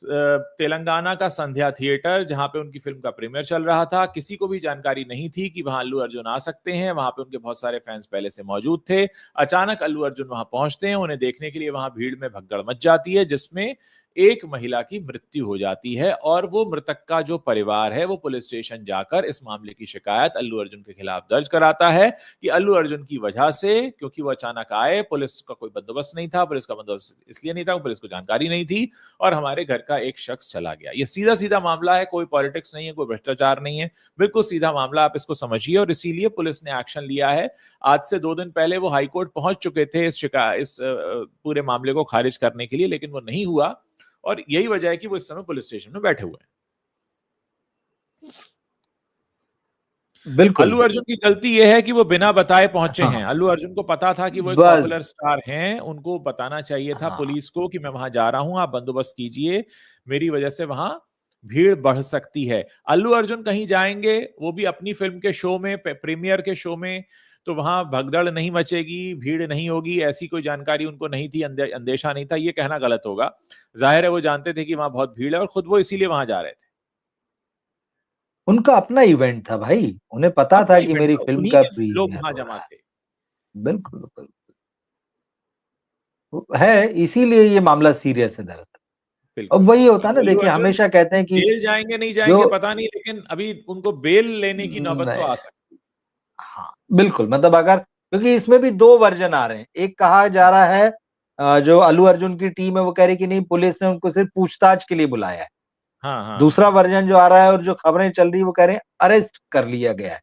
तेलंगाना का संध्या थिएटर जहाँ पे उनकी फ़िल्म का प्रीमियर चल रहा था, किसी को भी जानकारी नहीं थी कि वहाँ अल्लू अर्जुन आ सकते हैं, वहाँ पे उनके बहुत सारे फैन्स पहले से मौजूद थे। अचानक अल्लू अर्जुन वहाँ पहुँचते हैं, उन्हें देखने के लिए वहाँ भीड़ में भगदड़ मच जाती है, जिसमें एक महिला की मृत्यु हो जाती है और वो मृतक का जो परिवार है वो पुलिस स्टेशन जाकर इस मामले की शिकायत अल्लू अर्जुन के खिलाफ दर्ज कराता है कि अल्लू अर्जुन की वजह से, क्योंकि वो अचानक आए, पुलिस का कोई बंदोबस्त नहीं था, पुलिस का बंदोबस्त इसलिए नहीं था, पुलिस को जानकारी नहीं थी और हमारे घर का एक शख्स चला गया। ये सीधा-सीधा मामला है, कोई पॉलिटिक्स नहीं है, कोई भ्रष्टाचार नहीं है, बिल्कुल सीधा मामला, आप इसको समझिए और इसीलिए पुलिस ने एक्शन लिया है। आज से 2 दिन पहले वो हाई कोर्ट पहुंच चुके थे इस पूरे मामले को खारिज करने के लिए, लेकिन वो नहीं हुआ और यही वजह है कि वो इस समय पुलिस स्टेशन में बैठे हुए हैं। बिल्कुल, अल्लू अर्जुन की गलती ये है कि वो बिना बताए पहुंचे हैं। हाँ, अल्लू अर्जुन को पता था कि वो एक बस पॉपुलर स्टार हैं, उनको बताना चाहिए था हाँ, पुलिस को कि मैं वहां जा रहा हूं, आप बंदोबस्त कीजिए, मेरी वजह से वहां भीड़ बढ़ सकती है। अल्लू अर्जुन कहीं जाएंगे, वो भी अपनी फिल्म के शो में, प्रीमियर के शो में, तो वहां भगदड़ नहीं मचेगी, भीड़ नहीं होगी, ऐसी कोई जानकारी उनको नहीं थी, अंदेशा नहीं था, ये कहना गलत होगा। जाहिर है वो जानते थे कि वहां बहुत भीड़ है और खुद वो इसीलिए वहां जा रहे थे। उनका अपना इवेंट था भाई, उन्हें पता अपना था कि इवेंट मेरी था, फ़िल्म उन्हीं का के लोग प्रीमियर वहां हो जमा रहा है। थे। बिल्कुल, बिल्कुल। तो है, इसीलिए ये मामला सीरियस है दरअसल। अब बिल्कुल। वही होता है अब ना, अल्लू देखिए अर्जुन हमेशा कहते हैं कि जेल जाएँगे, नहीं जो जाएँगे पता नहीं, लेकिन अभी उनको बेल लेने की नौबत तो नहीं आ सकती है। हाँ, बिल्कुल मतलब अगर क्योंकि इसमें भी 2 वर्ज़न आ रहे हैं। एक कहा जा रहा है जो अल्लू अर्जुन की टीम है वो कह रही है कि नहीं पुलिस ने उनको सिर्फ़ पूछताछ के लिए बुलाया है। हाँ, हाँ, दूसरा हाँ। वर्ज़न जो आ रहा है और जो खबरें चल रही है वो कह रहे हैं अरेस्ट कर लिया गया है।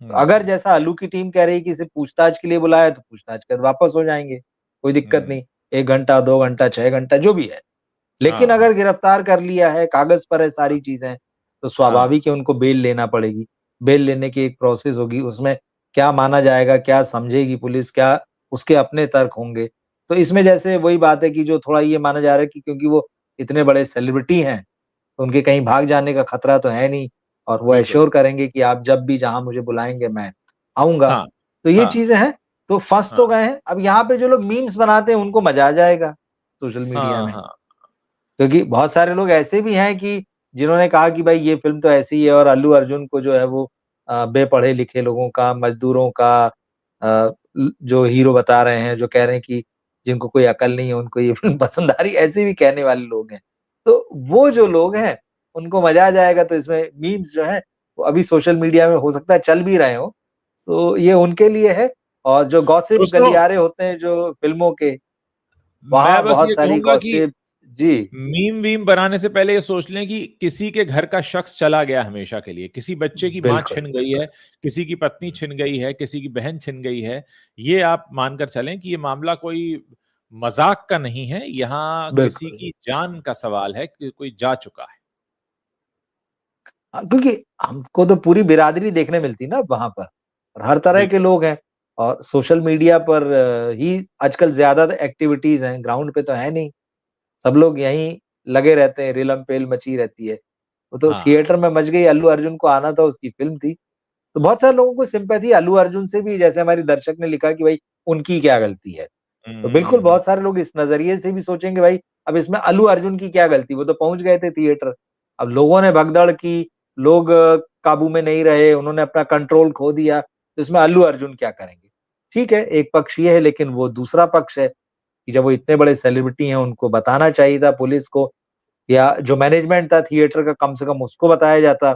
तो हुँ, अगर जैसा अल्लू की टीम कह रही है कि सिर्फ़ पूछताछ के लिए बुलाया है तो पूछताछ कर वापस हो जाएँगे, कोई दिक्कत हुँ। नहीं। 1 घंटा, 2 घंटा, 6 घंटा जो भी है। लेकिन हाँ, हाँ, अगर गिरफ्तार कर लिया है, कागज़ पर है सारी चीज़ें, तो हाँ। स्वाभाविक है उनको बेल लेना पड़ेगी। बेल लेने की एक प्रोसेस होगी, उसमें क्या माना जाएगा, क्या समझेगी पुलिस, क्या उसके अपने तर्क होंगे। तो इसमें जैसे वही बात है कि जो थोड़ा ये माना जा रहा है कि क्योंकि वो इतने बड़े सेलिब्रिटी हैं, तो उनके कहीं भाग जाने का खतरा तो है नहीं और वो बिल्कुल। एश्योर करेंगे कि आप जब भी जहाँ मुझे बुलाएँगे मैं आऊँगा। हाँ, तो ये हाँ, चीज़ें हैं, तो फँस तो हाँ। गए हैं। अब यहाँ पे जो लोग मीम्स बनाते हैं उनको मज़ा आ जाएगा सोशल मीडिया हाँ, में। हाँ। क्योंकि बहुत सारे लोग ऐसे भी हैं कि जिन्होंने कहा कि भाई ये फ़िल्म तो ऐसी ही है और अल्लू अर्जुन को जो है वो बेपढ़े-लिखे लोगों का, मज़दूरों का जो हीरो बता रहे हैं, जो कह रहे हैं कि जिनको कोई अकल नहीं है, उनको ये फ़िल्म पसंद आ रही है, ऐसे भी कहने वाले लोग हैं। तो वो जो लोग हैं, उनको मज़ा आ जाएगा तो इसमें मीम्स जो हैं, वो अभी सोशल मीडिया में हो सकता है चल भी रहे हों, तो ये उनके लिए है और जो गॉसिप दोस्तों, गलियारे होते हैं जो फ़िल्मों के, मैं वहाँ बस बहुत ये सारी कहूँगा कि गॉसिप जी, मीम-वीम बनाने से पहले ये सोच लें कि किसी के घर का शख्स चला गया हमेशा के लिए, किसी बच्चे की माँ बिल्कुल, छिन गई बिल्कुल। है, किसी की पत्नी छिन गई है, किसी की बहन छिन गई है। ये आप मानकर चलें कि ये मामला कोई मज़ाक का नहीं है, यहाँ किसी बिल्कुल। की जान का सवाल है कि कोई जा चुका है। क्योंकि हमको तो पूरी बिरादरी देखने मिलती है ना वहाँ पर और हर तरह के बिल्कुल। लोग हैं और सोशल मीडिया पर ही आजकल ज़्यादा एक्टिविटीज़ हैं, ग्राउंड पे तो है नहीं। सब लोग यहीं लगे रहते हैं, रेलम-पेल मची रहती है। वो तो हाँ। थिएटर में मच गई, अल्लू अर्जुन को आना था, उसकी फ़िल्म थी। तो बहुत सारे लोगों को सिम्पैथी अल्लू अर्जुन से भी जैसे हमारी दर्शक ने लिखा कि भाई उनकी क्या गलती है? हुँ, तो हुँ, बिल्कुल हुँ, हुँ। बहुत सारे लोग इस नज़रिए से भी सोचेंगे भाई अब इसमें अल्लू अर्जुन की क्या गलती? वो तो पहुँच गए थे थिएटर। अब लोगों ने भगदड़ की, लोग काबू में नहीं रहे, उन्होंने अपना कंट्रोल खो दिया, तो इसमें अल्लू अर्जुन क्या करेंगे? ठीक है, एक पक्ष ये है लेकिन वो दूसरा पक्ष है कि जब वो इतने बड़े सेलिब्रिटी हैं, उनको बताना चाहिए था पुलिस को या जो मैनेजमेंट था थिएटर का कम से कम उसको बताया जाता,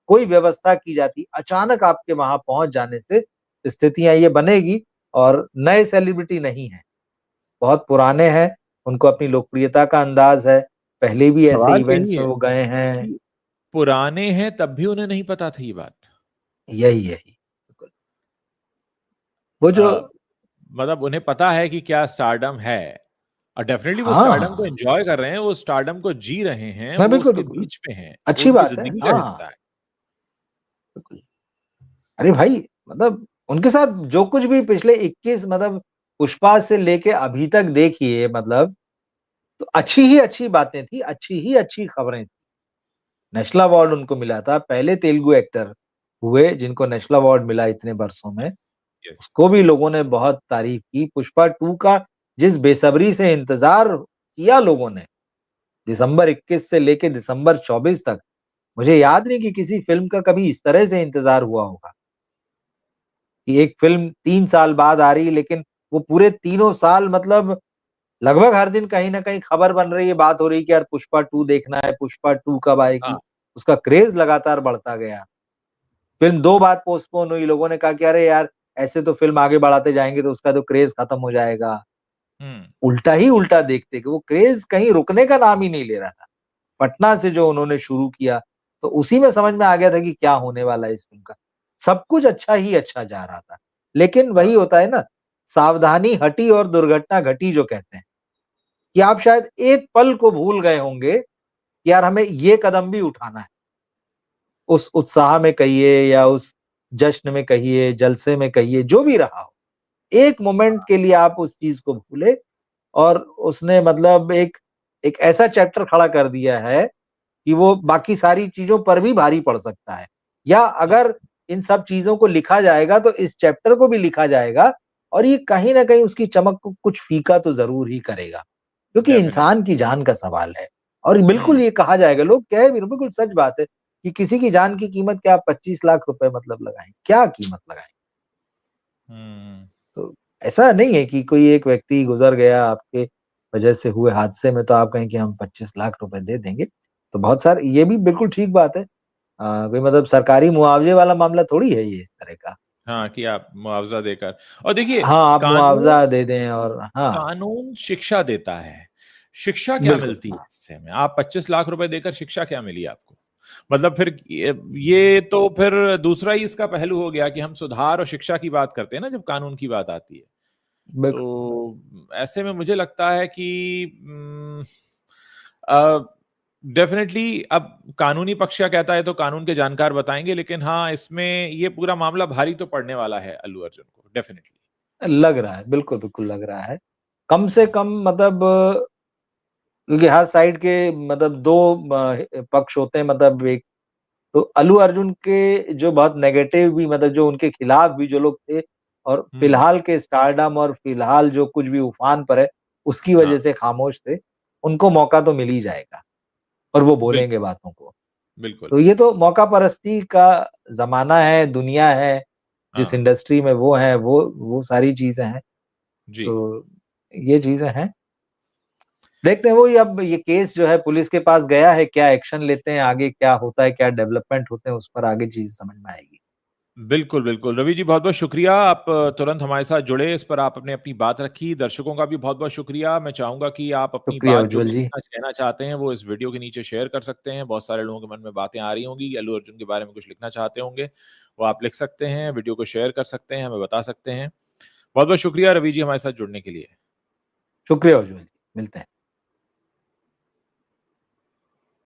कोई व्यवस्था की जाती। अचानक आपके वहां पहुंच जाने से स्थितियां ये बनेगी। और नए सेलिब्रिटी नहीं है, बहुत पुराने हैं, उनको अपनी लोकप्रियता का अंदाज है, पहले भी ऐसे सवाल इवेंट्स यही में है वो गए हैं। कि पुराने हैं तब भी उन्हें नहीं पता थी ये बात। यही यही बिल्कुल। वो जो मतलब उन्हें पता है कि क्या स्टारडम है, और डेफिनेटली वो स्टारडम को हाँ, एंजॉय कर रहे हैं, वो स्टारडम को जी रहे हैं, मैं वो बिल्कुल उसके बिल्कुल बीच में हैं, वो अच्छी उनकी बात है। जिंदगी का हाँ हिस्सा है। बिल्कुल। अरे भाई, मतलब उनके साथ जो कुछ भी पिछले 21 मतलब पुष्पा से लेके अभी तक देखिए, मतलब तो अच्छी ही अच्छी बातें थी, अच्छी ही अच्छी खबरें थी। नेशनल अवार्ड उनको मिला था, पहले तेलुगु एक्टर हुए जिनको नेशनल अवार्ड मिला इतने वर्षों में। यस। उसको भी लोगों ने बहुत तारीफ की। पुष्पा 2 का जिस बेसब्री से इंतजार किया लोगों ने, दिसंबर 21 से लेके दिसंबर 24 तक, मुझे याद नहीं कि किसी फिल्म का कभी इस तरह से इंतजार हुआ होगा कि एक फिल्म 3 साल बाद आ रही, लेकिन वो पूरे तीनों साल मतलब लगभग हर दिन कहीं ना कहीं खबर बन रही है, बात हो रही है कि यार पुष्पा 2 देखना है, पुष्पा 2 कब आएगी। हाँ। उसका क्रेज लगातार बढ़ता गया। फिल्म 2 बार पोस्टपोन हुई, लोगों ने कहा कि अरे यार ऐसे तो फिल्म आगे बढ़ाते जाएंगे तो उसका तो क्रेज खत्म हो जाएगा। हम्म। उल्टा ही उल्टा देखते कि वो क्रेज कहीं रुकने का नाम ही नहीं ले रहा था। पटना से जो उन्होंने शुरू किया, तो उसी में समझ में आ गया था कि क्या होने वाला है इस फिल्म का। सब कुछ अच्छा ही अच्छा जा रहा था, लेकिन वही हाँ। होता है ना, सावधानी हटी और दुर्घटना घटी जो कहते हैं, कि आप शायद एक पल को भूल गए होंगे कि यार हमें ये कदम भी उठाना है। उस उत्साह में कहिए या उस जश्न में कहिए, जलसे में कहिए, जो भी रहा हो, एक मोमेंट के लिए आप उस चीज को भूले। और उसने मतलब एक एक ऐसा चैप्टर खड़ा कर दिया है कि वो बाकी सारी चीजों पर भी भारी पड़ सकता है। या हम्म। अगर इन सब चीजों को लिखा जाएगा तो इस चैप्टर को भी लिखा जाएगा, और ये कहीं ना कहीं उसकी चमक को कुछ फीका तो जरूर ही करेगा, क्योंकि डेफिनेटली। इंसान की जान का सवाल है। और बिल्कुल हम्म। ये कहा जाएगा, लोग कहे भी, बिल्कुल सच बात है कि किसी की जान की कीमत क्या आप 25 लाख रुपए मतलब लगाएं, क्या कीमत लगाएं। हम्म। तो ऐसा नहीं है कि कोई एक व्यक्ति गुजर गया आपके वजह से हुए हादसे में तो आप कहें कि हम 25 लाख रुपए दे देंगे। तो बहुत सारे, ये भी बिल्कुल ठीक बात है। कोई मतलब सरकारी मुआवजे वाला मामला थोड़ी है ये इस तरह का। हाँ, कि आप मुआवजा देकर, और देखिए, हाँ, आप कानून मुआवजा दे दें और हाँ, कानून शिक्षा देता है। शिक्षा क्या बिल्कुल। मिलती है इससे में? आप 25 लाख रुपए देकर शिक्षा क्या मिली आपको? मतलब फिर ये तो फिर दूसरा ही इसका पहलू हो गया कि हम सुधार और शिक्षा की बात करते हैं ना जब कानून की बात आती है। बिल्कुल। तो ऐसे में मुझे लगता है कि डेफिनेटली अब कानूनी पक्ष क्या कहता है तो कानून के जानकार बताएंगे, लेकिन हाँ, इसमें ये पूरा मामला भारी तो पड़ने वाला है अल्लू अर्जुन को, डेफिनेटली। लग रहा है, बिल्कुल, बिल्कुल लग रहा है। कम से कम मतलब क्योंकि हर साइड के मतलब 2 पक्ष होते हैं, मतलब एक तो अल्लू अर्जुन के जो बहुत नेगेटिव भी, मतलब जो उनके खिलाफ भी जो लोग थे, और हम्म। फिलहाल के स्टारडम और फिलहाल जो कुछ भी उफान पर है, उसकी वजह हाँ। से खामोश थे। उनको मौका तो मिल ही जाएगा और वो बोलेंगे बिल्कुल। बातों को। बिल्कुल। तो ये तो मौका परस्ती का ज़माना है, दुनिया है, जिस हाँ। इंडस्ट्री में वो हैं, वो सारी चीज़ें हैं। जी। तो ये चीज़ें हैं। देखते हैं वही, अब ये केस जो है पुलिस के पास गया है, क्या एक्शन लेते हैं, आगे क्या होता है, क्या डेवलपमेंट होते हैं, उस पर आगे चीज़ समझ में आएगी। बिल्कुल, बिल्कुल। रवि जी, बहुत-बहुत शुक्रिया, आप तुरंत हमारे साथ जुड़े, इस पर आपने अपनी बात रखी। दर्शकों का भी बहुत-बहुत शुक्रिया। मैं चाहूँगा कि आप अपनी शुक्रिया बात जो उज्ज्वल भी जी। कहना चाहते हैं, वो इस वीडियो के नीचे शेयर कर सकते हैं। बहुत सारे लोगों के मन में बातें आ रही होंगी कि अल्लू अर्जुन के बारे में कुछ लिखना चाहते होंगे, वो आप लिख सकते हैं, वीडियो को शेयर कर सकते हैं, हमें बता सकते हैं। बहुत-बहुत शुक्रिया रवि जी हमारे साथ जुड़ने के लिए। शुक्रिया उज्ज्वल जी, मिलते हैं।